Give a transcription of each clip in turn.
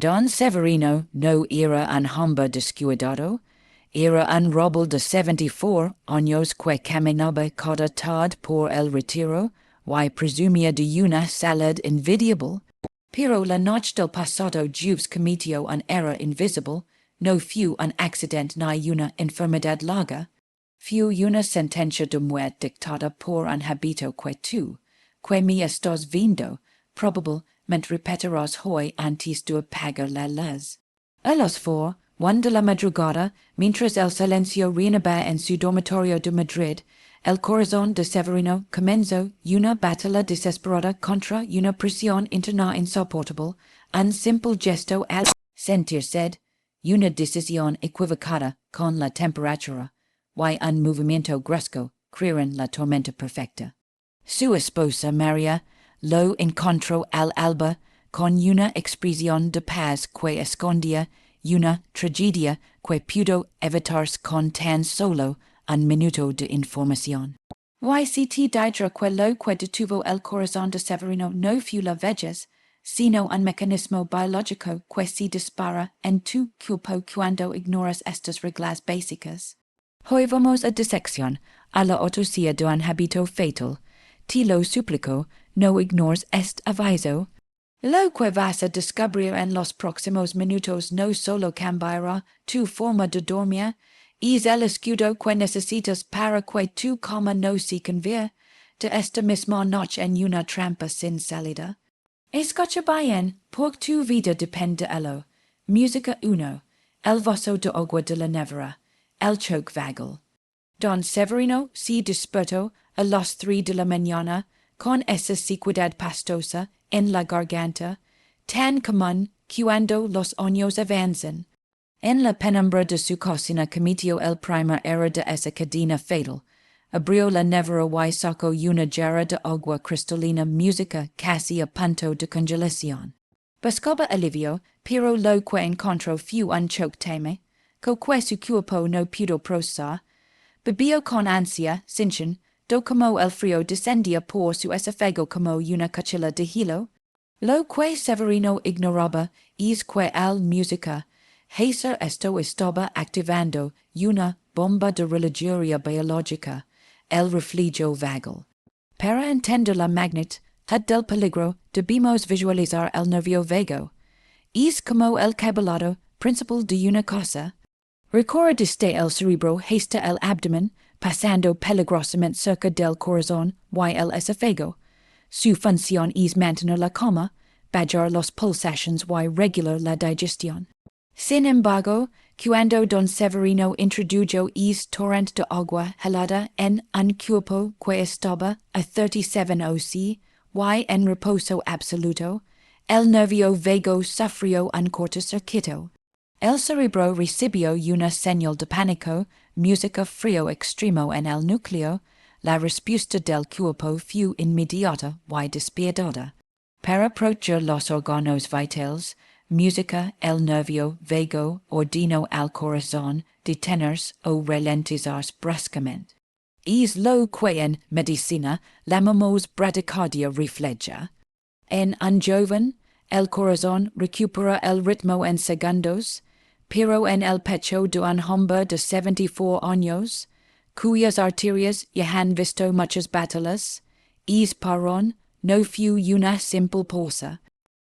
Don Severino no era un hombre descuidado, era un roble de 74 años que caminaba cada tarde por el retiro, y presumía de una salud envidiable, pero la noche del pasado jueves cometió un error invisible, no fue un accidente ni una enfermedad larga, fue una sentencia de muerte dictada por un hábito que me estás viendo, probablemente repetirás hoy antes de apagar la luz. A las 1 de la madrugada, mientras el silencio reinaba en su dormitorio de Madrid, el corazón de Severino comenzó una batalla desesperada contra una presión interna insoportable, un simple gesto al sentir sed, una decisión equivocada con la temperatura, y un movimiento brusco crearon la tormenta perfecta. Su esposa María lo encontró al alba con una expresión de paz que escondía una tragedia que pudo evitarse con tan solo un minuto de información. YCT Didra que lo que detuvo el corazón de Severino no fue la vejez, sino un mecanismo biológico que se dispara en tu cuerpo cuando ignoras estas reglas básicas. Hoy vamos a disección a la autopsia de un hábito fatal. Te lo suplico, no ignores este aviso. Lo que vas a descubrir en los próximos minutos no solo cambiará tu forma de dormir, es el escudo que necesitas para que tu cama no se convierta de esta misma noche en una trampa sin salida. Escucha bien, por tu vida depende ello. Música 1. El vaso de agua de la nevera. El choke vagal. Don Severino se despertó a las 3 de la mañana con esa sequedad pastosa en la garganta, tan común cuando los años avanzan. En la penumbra de su cocina cometió el primer error de esa cadena fatal. Abrió la nevera y sacó una jarra de agua cristalina música casi a punto de congelación. Buscaba alivio, pero lo que encontró fue un choque teme, que su cuerpo no pudo procesar. Bebió con ansia, sin do como el frío descendía por su esófago como una cuchilla de hilo. Lo que Severino ignoraba es que al música, hacer esto estaba activando una bomba de relojería biológica, el reflejo vagal. Para entender la magnitud del peligro debemos visualizar el nervio vago. Es como el cableado principal de una cosa. Recorre desde el cerebro hasta el abdomen, pasando peligrosamente cerca del corazón y el esófago. Su función es mantener la calma, bajar las pulsaciones y regular la digestión. Sin embargo, cuando don Severino introdujo ese torrente de agua helada en un cuerpo que estaba a 37 OC y en reposo absoluto, el nervio vago sufrió un cortocircuito. El cerebro recibió una señal de pánico, música frío extremo en el núcleo, la respuesta del cuerpo fue inmediata y despiadada. Para proteger los órganos vitales, música el nervio vago ordenó al corazón detenerse o ralentizarse bruscamente. Es lo que en medicina llamamos bradicardia refleja. En un joven, el corazón recupera el ritmo en segundos, pero en el pecho de un hombre de 74 años, cuyas arterias ya han visto muchas batallas, es parón no fue una simple pausa.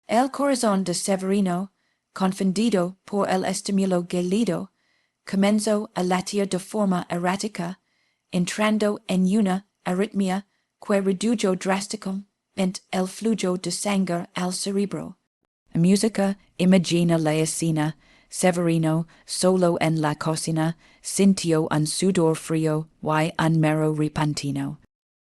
El corazón de Severino, confundido por el estímulo gélido, comenzó a latir de forma errática, entrando en una arritmia que redujo drásticamente el flujo de sangre al cerebro. La música imagina la escena. Severino, solo en la cocina, sintió un sudor frío y un mareo repentino.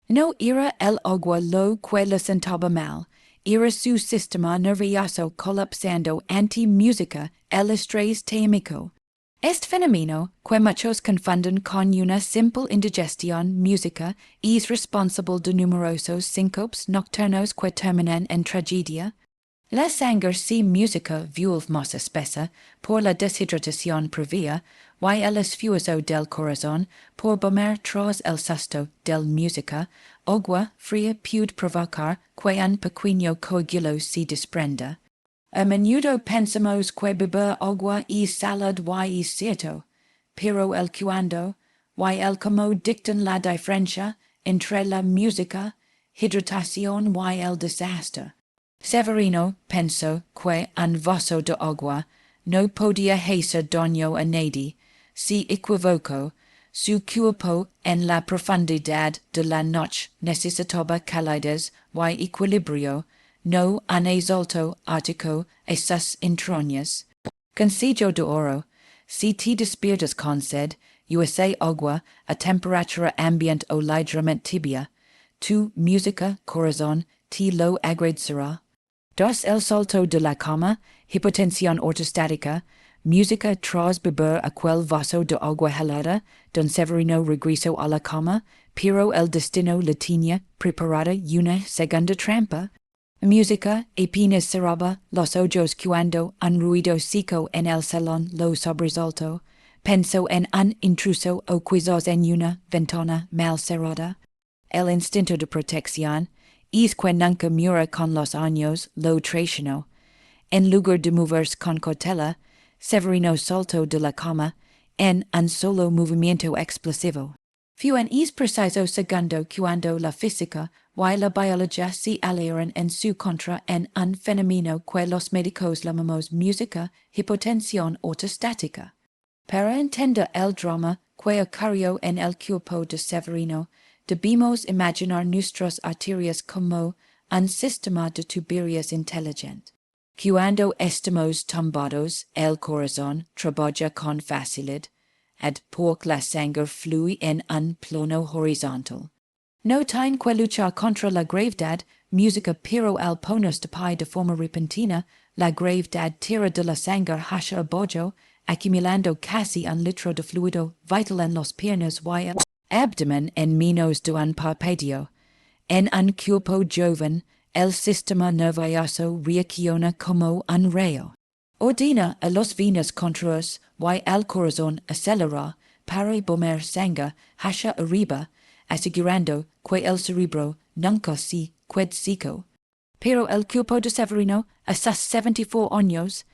No era el agua lo que le sentaba mal, era su sistema nervioso colapsando ante música, el estrés tímico. Este fenómeno, que muchos confunden con una simple indigestión música, es responsable de numerosos síncopes nocturnos que terminan en tragedia. La sangre sin música vuelve más espesa por la deshidratación previa y el esfuerzo del corazón por bombear tras el susto del música, agua fría puede provocar que un pequeño coágulo se desprenda. A menudo pensamos que beber agua y salad y cierto, pero el cuando, y el como dictan la diferencia entre la música, hidratación y el desastre. Severino pensó que un vaso de agua no podía hacer daño a nadie, si equivocó, su cuerpo en la profundidad de la noche necesitaba calidez y equilibrio, no un exalto ático a sus entrañas. Consiglio de oro, si te despiertas con sed, USA agua a temperatura ambient o ligeramente tibia, tu música, corazón, te lo agradecerá. Das el salto de la cama, hipotensión ortostática, música tras beber aquel vaso de agua helada, don Severino regresó a la cama, pero el destino le tenía preparada una segunda trampa. Música apenas cerraba los ojos cuando un ruido seco en el salón lo sobresaltó. Pensó en un intruso o quizás en una ventana mal cerrada. El instinto de protección, es que nunca mura con los años, lo traicionó. En lugar de moverse con cautela, Severino saltó de la cama en un solo movimiento explosivo. Fue en es preciso segundo cuando la física y la biología se aliaron en su contra en un fenómeno que los médicos llamamos música hipotensión ortostática. Para entender el drama que ocurrió en el cuerpo de Severino, debemos imaginar nuestras arterias como un sistema de tuberías inteligente. Cuando estamos tumbados, el corazón trabaja con facilidad, porque la sangre fluye en un plano horizontal. No tiene que luchar contra la gravedad, música pero al ponernos de pie de forma repentina, la gravedad tira de la sangre hacia abajo, acumulando casi un litro de fluido vital en las piernas y el abdomen en menos de un parpadeo. En un cuerpo joven, el sistema nervioso reacciona como un rayo. Ordena a las venas contras y el corazón acelera para bombear sangre hacia arriba, asegurando que el cerebro nunca se quede seco. Pero el cuerpo de Severino, a sus 74 años,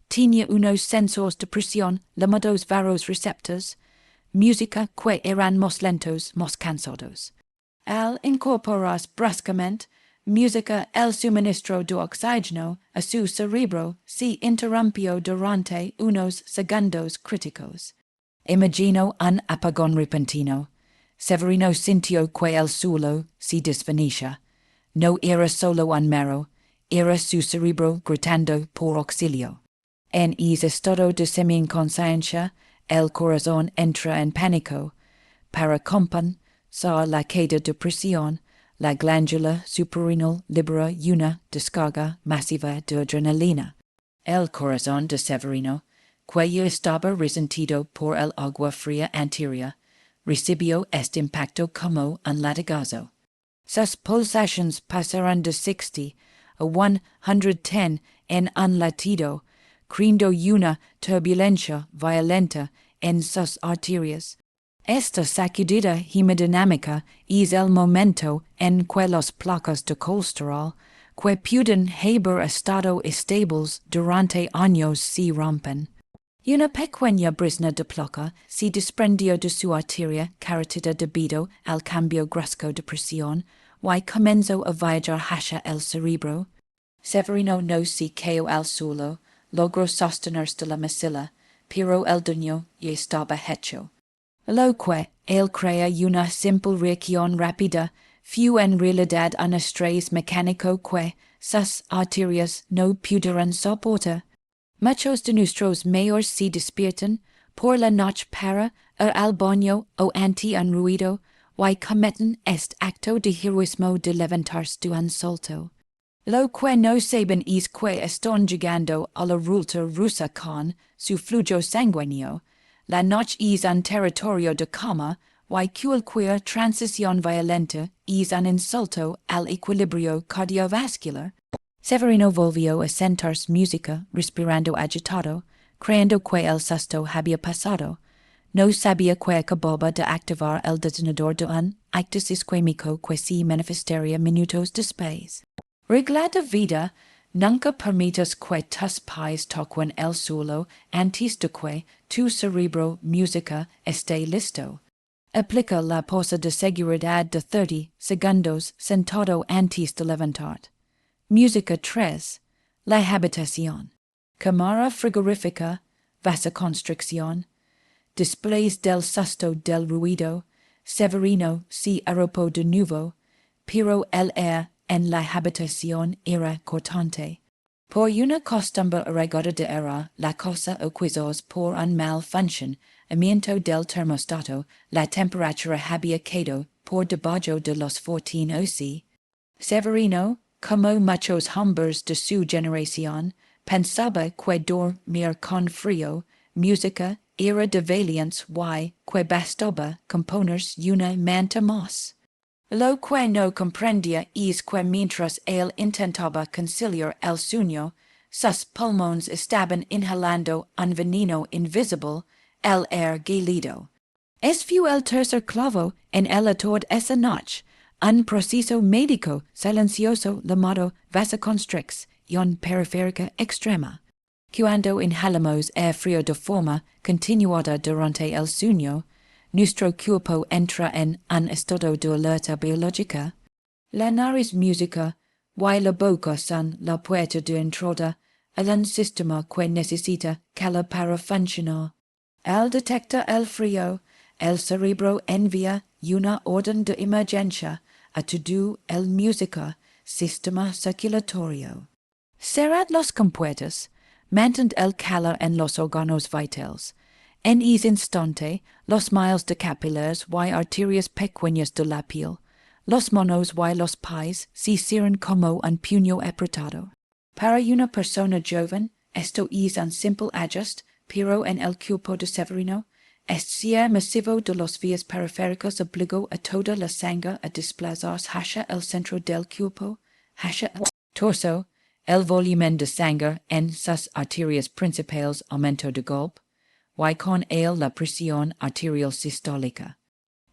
tenía unos sensores de presión llamados vasoreceptores, música que eran más lentos, más cansados. Al incorporarse bruscamente música el suministro de oxígeno a su cerebro se interrumpió durante unos segundos críticos. Imagino un apagón repentino. Severino sintió que el suelo se desvanecía. No era solo un mareo, era su cerebro gritando por auxilio. En ese estado de semi-inconsciencia, el corazón entra en pánico. Para compensar la caída de presión, la glándula suprarrenal libera una descarga masiva de adrenalina. El corazón de Severino, que ya estaba resentido por el agua fría anterior, recibió este impacto como un latigazo. Sus pulsaciones pasaron de 60 a 110 en un latido, creando una turbulencia violenta en sus arterias. Esta sacudida hemodinámica es el momento en que las placas de colesterol, que pueden haber estado estables durante años, se rompen. Una pequeña brizna de placa se desprendió de su arteria carótida debido al cambio brusco de presión y comenzó a viajar hacia el cerebro. Severino no se cayó al suelo, logró sostenerse de la masilla, pero el daño ya estaba hecho. Lo que él crea una simple reacción rápida fue en realidad un estrés mecánico que sus arterias no pudieron soportar. Muchos de nuestros mayores se despiertan por la noche para ir al baño o ante un ruido y cometen este acto de heroísmo de levantarse de un salto. Lo que no saben es que están llegando a la ruta rusa con su flujo sanguíneo. La noche es un territorio de cama y cualquier transición violenta es un insulto al equilibrio cardiovascular. Severino volvió a sentarse música, respirando agitado, creyendo que el susto había pasado. No sabía que acababa de activar el detonador de un ictus isquémico que se manifestaría minutos después. Regla de vida, Nunca permitas que tus pies toquen el suelo antes de que tu cerebro musica esté listo. Aplica la pausa de seguridad de 30 segundos sentado antes de levantar. Música 3. La habitación. Cámara frigorífica, vasoconstricción. Displays del susto del ruido. Severino se arropó de nuevo, pero el air en la habitación era cortante. Por una costumbre arraigada de era, la cosa o quizás por un malfuncionamiento del termostato, la temperatura había quedado por debajo de los 14 o sí. Severino, como muchos hombres de su generación, pensaba que dormir con frío, música, era de valientes y que bastaba componerse una manta más. Lo que no comprendía es que mientras él intentaba conciliar el sueño, sus pulmones estaban inhalando un veneno invisible, el air gélido. Es fue el tercer clavo en el ataúd esa noche, un proceso médico silencioso llamado vasoconstricción periférica extrema. Cuando inhalamos air frío de forma continuada durante el sueño, nuestro cuerpo entra en un estado de alerta biológica. La nariz música y la boca son la puerta de entrada a un sistema que necesita calor para funcionar. Al detectar el frío, el cerebro envía una orden de emergencia a todo el música sistema circulatorio. Cerrad las compuertas, mantén el calor en los órganos vitales. En ese instante, los miles de capilares y arterias pequeñas de la piel, los manos y los pies se cierran como un puño apretado. Para una persona joven, esto es un simple ajuste, pero en el cuerpo de Severino, el cierre masivo de las vías periféricas obligó a toda la sangre a desplazarse hacia el centro del cuerpo, hacia el torso. El volumen de sangre en sus arterias principales aumentó de golpe, y con él la presión arterial sistólica.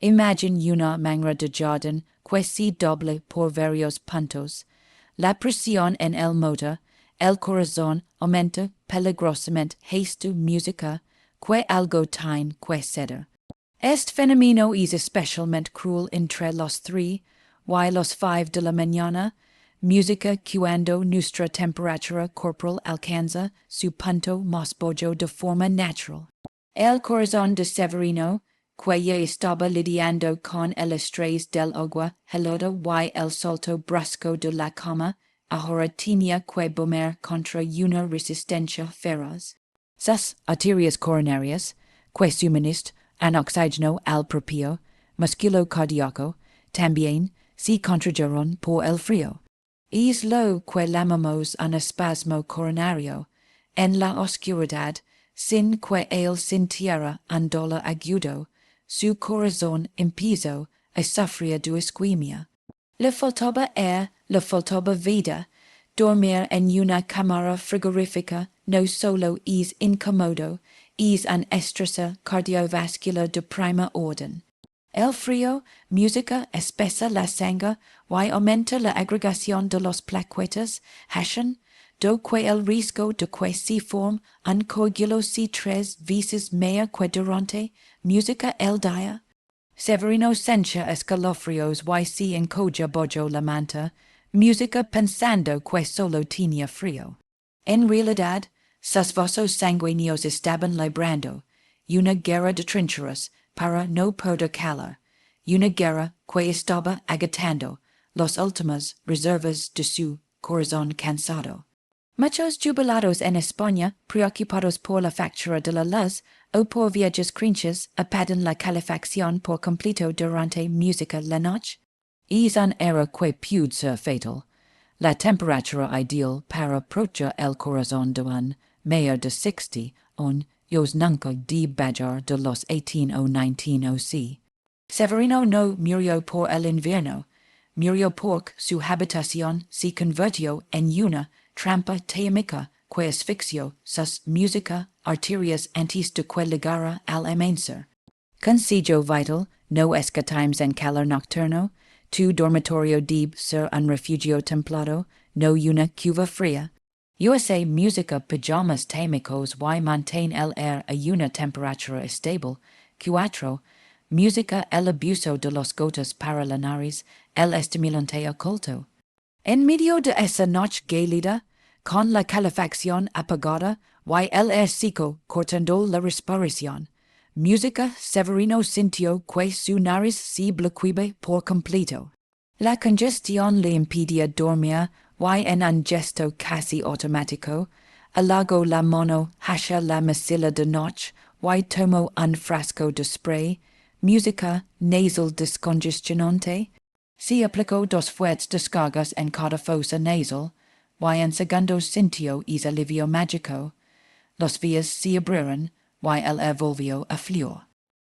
Imagine una manguera de jardín que se doble por varios puntos. La presión en el motor, el corazón aumenta peligrosamente gesto música que algo tiene que ceder. Este fenómeno es especialmente cruel entre los 3 y los 5 de la mañana, música cuando nuestra temperatura corporal alcanza su punto más bajo de forma natural. El corazón de Severino, que ya estaba lidiando con el estrés del agua helada y el salto brusco de la cama, ahora tenía que bombear contra una resistencia feroz. Sus arterias coronarias, que suministran un oxígeno al propio músculo cardíaco, también se contrajeron por el frío. Es lo que llamamos un espasmo coronario, en la oscuridad, sin que él sintiera un dolor agudo, su corazón empezó a sufrir de isquemia. Le faltaba air, le faltaba vida. Dormir en una cámara frigorífica no solo es incómodo, es un estrés cardiovascular de primer orden. El frío, música, espesa la sangre y aumenta la agregación de los plaquetas, hacen do que el riesgo de que se forme un coágulo sea 3 veces mayor que durante música el día. Severino sentia escalofríos y se encogió bajo la manta, música pensando que solo tenía frío. En realidad, sus vasos sanguíneos estaban librando una guerra de trincheras para no perder calor, una guerra que estaba agotando las últimas reservas de su corazón cansado. Muchos jubilados en España, preocupados por la factura de la luz o por viajes crinches, apagan la calefacción por completo durante música la noche. Es un error que puede ser fatal. La temperatura ideal para proteger el corazón de un mayor de 60 años nunca debe bajar de los 18 o 19 o sí. Severino no murió por el invierno, murió porque su habitación se convirtió en una trampa térmica que asfixió sus música arterias antes de que llegara al amanecer. Consejo vital, no escatimes en calor nocturno. Tu dormitorio debe ser un refugio templado, no una cueva fría. USA musica pyjamas témicos y maintain el air a una temperatura estable. 4. Música el abuso de los gotas paralanares, el estimulante oculto. En medio de esa noche gélida, con la calefacción apagada, y el air seco cortando la respiración, música Severino sintió que su nariz se bloqueaba por completo. La congestión le impedía dormir, y en un gesto casi automático, alargó la mano hacia la mesilla de noche, y tomó un frasco de spray, música nasal descongestionante. Se aplicó 2 fuertes descargas en cada fosa nasal, y en segundos sintió ese alivio mágico. Los vías se abrieron, y el air volvió a fluir.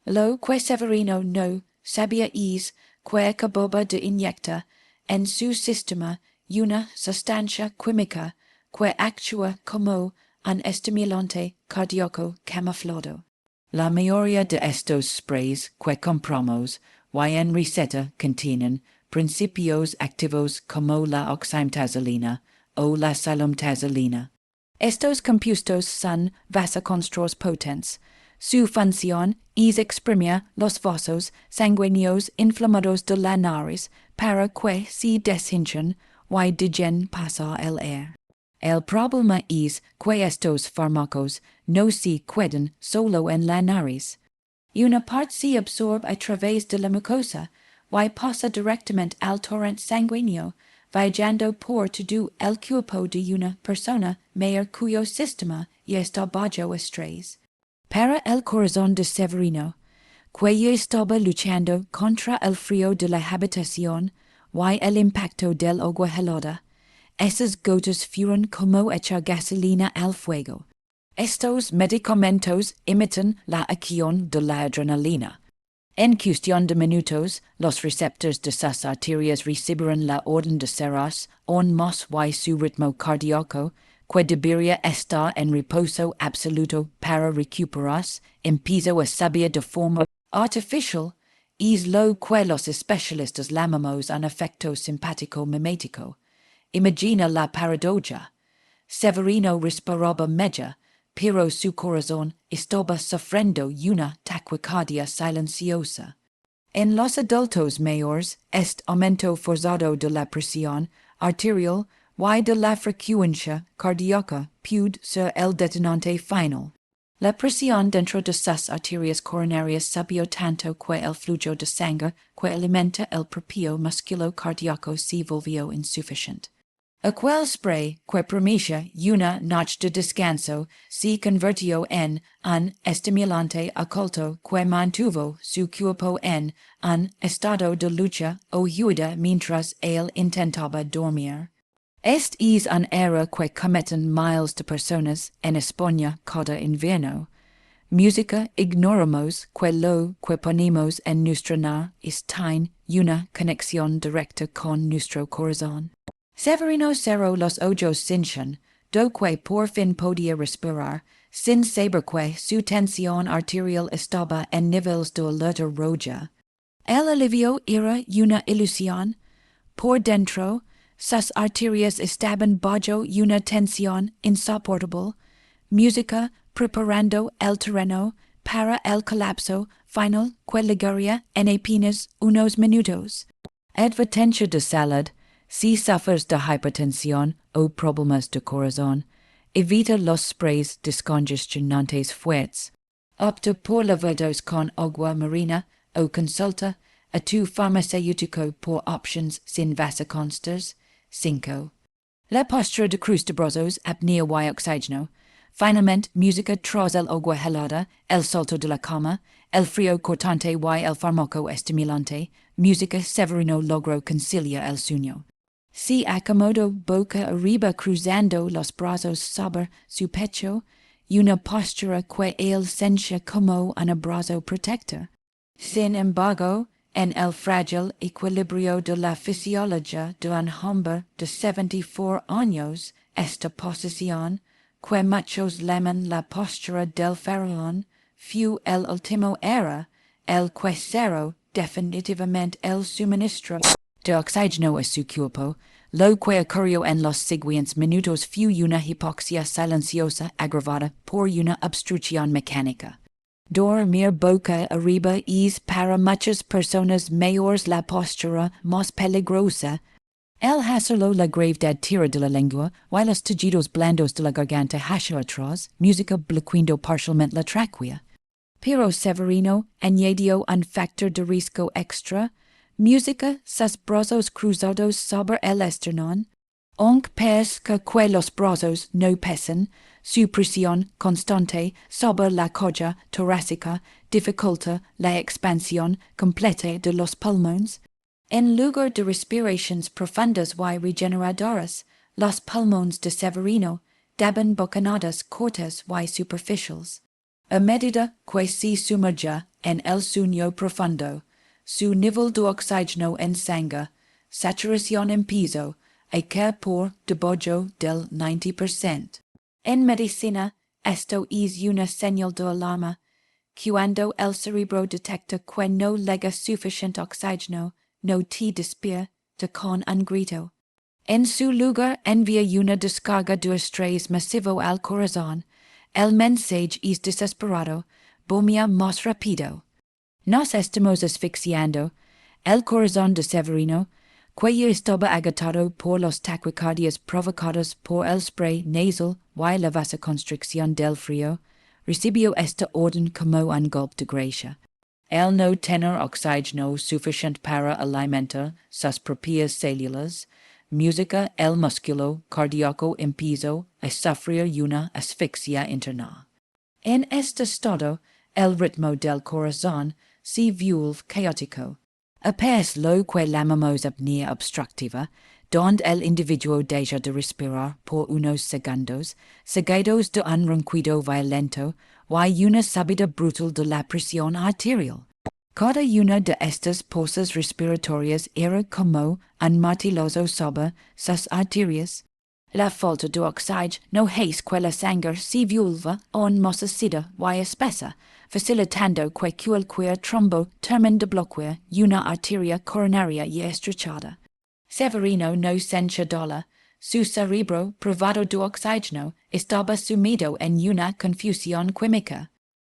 Lo que Severino no sabía es que acababa de inyectar en su sistema una sustancia química que actúa como un estimulante cardíaco camuflado. La mayoría de estos sprays que compramos y en receta contienen principios activos como la oximtazolina o la salumtazolina. Estos compuestos son vasoconstrictores potentes. Su función es exprimir los vasos sanguíneos inflamados de la nariz para que se deshinchen y dejen pasar el aire. El problema es que estos fármacos no se quedan solo en la nariz. Una parte se absorbe a través de la mucosa y pasa directamente al torrente sanguíneo, viajando por todo el cuerpo de una persona mayor cuyo sistema ya está bajo estrés. Para el corazón de Severino, que ya estaba luchando contra el frío de la habitación y el impacto del agua helada, esas gotas fueron como echar gasolina al fuego. Estos medicamentos imitan la acción de la adrenalina. En cuestión de minutos, los receptores de sus arterias recibieron la orden de cerrarse aún más y su ritmo cardíaco, que debería estar en reposo absoluto para recuperarse, empezó a subir de forma artificial, es lo que los especialistas llamamos un efecto simpático mimético. Imagina la paradoja. Severino respiraba media, pero su corazón estaba sufriendo una taquicardia silenciosa. En los adultos mayores, este aumento forzado de la presión arterial y de la frecuencia cardíaca puede ser el detonante final. La presión dentro de sus arterias coronarias subió tanto que el flujo de sangre que alimenta el propio músculo cardíaco se volvió insuficiente. Aquel spray que prometía una noche de descanso se convirtió en un estimulante oculto que mantuvo su cuerpo en un estado de lucha o huida mientras él intentaba dormir. Este es un error que cometen miles de personas en España cada invierno. Música ignoramos que lo que ponemos en nuestra nariz está una conexión directa con nuestro corazón. Severino cerró los ojos sin do que por fin podía respirar, sin saber que su tensión arterial estaba en niveles de alerta roja. El alivio era una ilusión. Por dentro, sus arterias estaban bajo una tensión insoportable. Música preparando el terreno para el colapso final que llegaría en apenas unos minutos. Advertencia de salud. Si sufres de hipertensión o problemas de corazón, evita los sprays descongestionantes fuertes. Opta por lavados con agua marina o consulta a tu farmacéutico por options sin vasoconsters. 5. La postura de cruz de brazos, apnea y oxígeno. Finalmente, música tras el agua helada, el salto de la cama, el frío cortante y el fármaco estimulante. Música Severino logró conciliar el sueño. Se acomodó boca arriba cruzando los brazos sobre su pecho, una postura que él sentía como un abrazo protector. Sin embargo, en el frágil equilibrio de la fisiología de un hombre de 74 años, esta posición, que muchos llaman la postura del faraón, fue el último era, el que cerró definitivamente el suministro de oxígeno a su cuerpo, lo que ocurrió en los siguientes minutos fue una hipoxia silenciosa agravada por una obstrucción mecánica. Dormir boca arriba es para muchas personas mayores la postura más peligrosa. El hacerlo la gravedad tira de la lengua, while los tejidos blandos de la garganta hacia atrás, música bloqueando parcialmente la tráquea. Pero Severino añadió un factor de riesgo extra, música sus brazos cruzados sobre el esternón, aunque parezca que los brazos no pesan, su presión constante sobre la colla torácica dificulta la expansión completa de los pulmones. En lugar de respiraciones profundas y regeneradoras, los pulmones de Severino daban bocanadas cortas y superficiales. A medida que se sumerja en el sueño profundo, su nivel de oxígeno en sangre, saturación en piso, cae por debajo del 90%. En medicina, esto es una señal de alarma. Cuando el cerebro detecta que no llega suficiente oxígeno, no te despierta con un grito. En su lugar envía una descarga de estrés masivo al corazón. El mensaje es desesperado, bomea más rápido. Nos estamos asfixiando. El corazón de Severino, que ya estaba agotado por los taquicardias provocadas por el spray nasal y la vasoconstricción del frío, recibió esta orden como un golpe de gracia. El no tener oxígeno suficiente para alimentar sus propias células, música el músculo cardíaco empezó a sufrir una asfixia interna. En este estado, el ritmo del corazón se vuelve caótico. Apenas lo que llamamos apnea obstructiva, donde el individuo deja de respirar por unos segundos, seguidos de un ronquido violento y una subida brutal de la presión arterial. Cada una de estas pausas respiratorias era como un martillazo sobre sus arterias. La falta de oxígeno hace que la sangre se vuelva aún más ácida y espesa, facilitando que cualquier trombo termine de bloquear una arteria coronaria ya estrechada. Severino no sentía dolor. Su cerebro, privado de oxígeno, estaba sumido en una confusión química.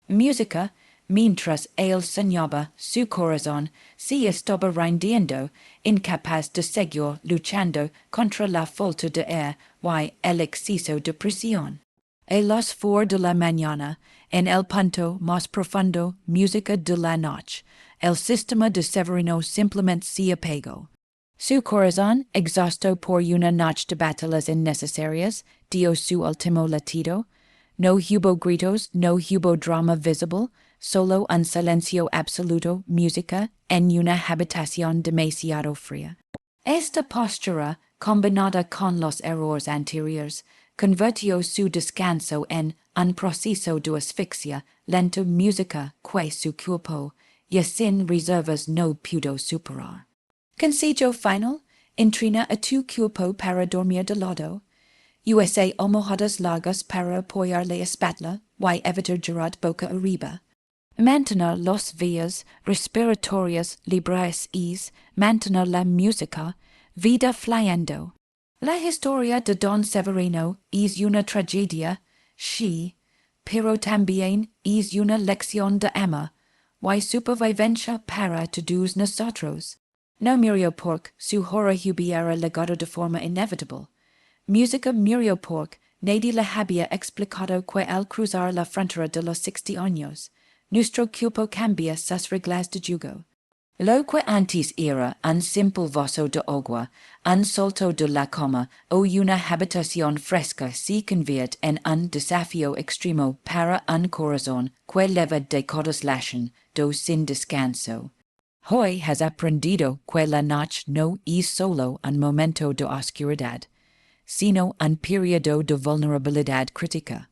Música, mientras él soñaba, su corazón se estaba rindiendo, incapaz de seguir luchando contra la falta de aire y el exceso de presión. A las 4 de la mañana, en el punto más profundo, música de la noche, el sistema de Severino simplemente se apagó. Su corazón, exhausto por una noche de batallas innecesarias, dio su último latido. No hubo gritos, no hubo drama visible, solo un silencio absoluto, música, en una habitación demasiado fría. Esta postura, combinada con los errores anteriores, convirtió su descanso en un proceso de asfixia lento música que su cuerpo, y sin reservas no pudo superar. Consejo final, entrena a tu cuerpo para dormir de lado. Usa almohadas largas para apoyar la espalda y evitar girar boca arriba. Mantener las vías respiratorias libres es mantener la música vida fluyendo. La historia de Don Severino es una tragedia, sí, pero también es una lección de amor y supervivencia para todos nosotros. No murió porque su horror hubiera llegado de forma inevitable. Música murió porque nadie le había explicado que al cruzar la frontera de los 60 años, nuestro cuerpo cambia sus reglas de juego. Lo que antes era un simple vaso de agua, un salto de la cama o una habitación fresca se convierte en un desafío extremo para un corazón que leva décadas latiendo sin descanso. Hoy has aprendido que la noche no es solo un momento de oscuridad, sino un periodo de vulnerabilidad crítica.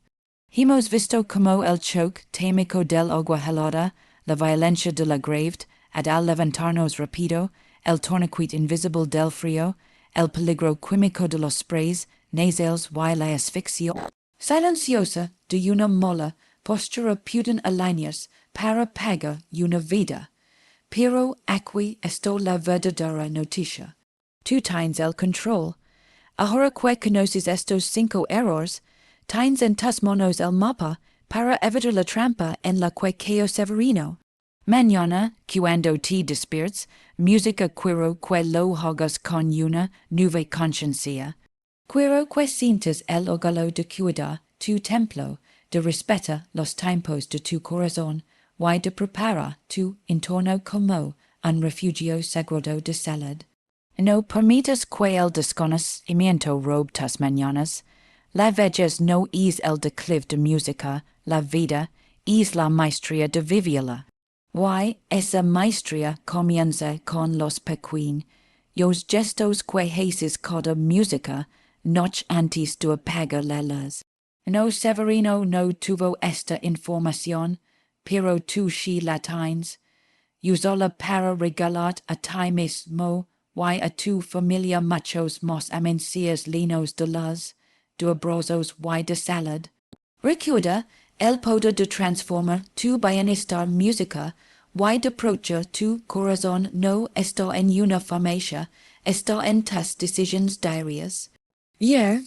Hemos visto cómo el choque témico del agua helada, la violencia de la gravedad, al levantarnos rápido, el tourniquet invisible del frío, el peligro químico de los sprays, nasales y la asfixia silenciosa de una mala postura pueden alinearse para pagar una vida. Pero aquí está la verdadera noticia. Two tines el control. Ahora que conoces estos 5 errores, tines en tus manos el mapa para evitar la trampa en la que cayó Severino. Mañana, cuando te despiertes, música quiero que lo hagas con una nueva conciencia. Quiero que sientas el orgullo de cuidar tu templo, de respetar los tiempos de tu corazón, y de preparar tu entorno como un refugio sagrado de salud. No permitas que el desconocimiento robe tus mañanas. La vejez no es el declive de música, la vida es la maestría de vivirla. Y esa maestría comienza con los pequeños gestos que haces cada música, noche antes de apagar la luz. No, Severino no tuvo esta información, pero tú sí la tienes. Usala para regalar a ti mismo y a tu familia muchos más amencias linos de luz, de abrazos y de salud. Recuerda el poder de transformar tu bienestar música y de approachar tu corazón no está en una farmacia, está en tus decisiones diarias. Yeah,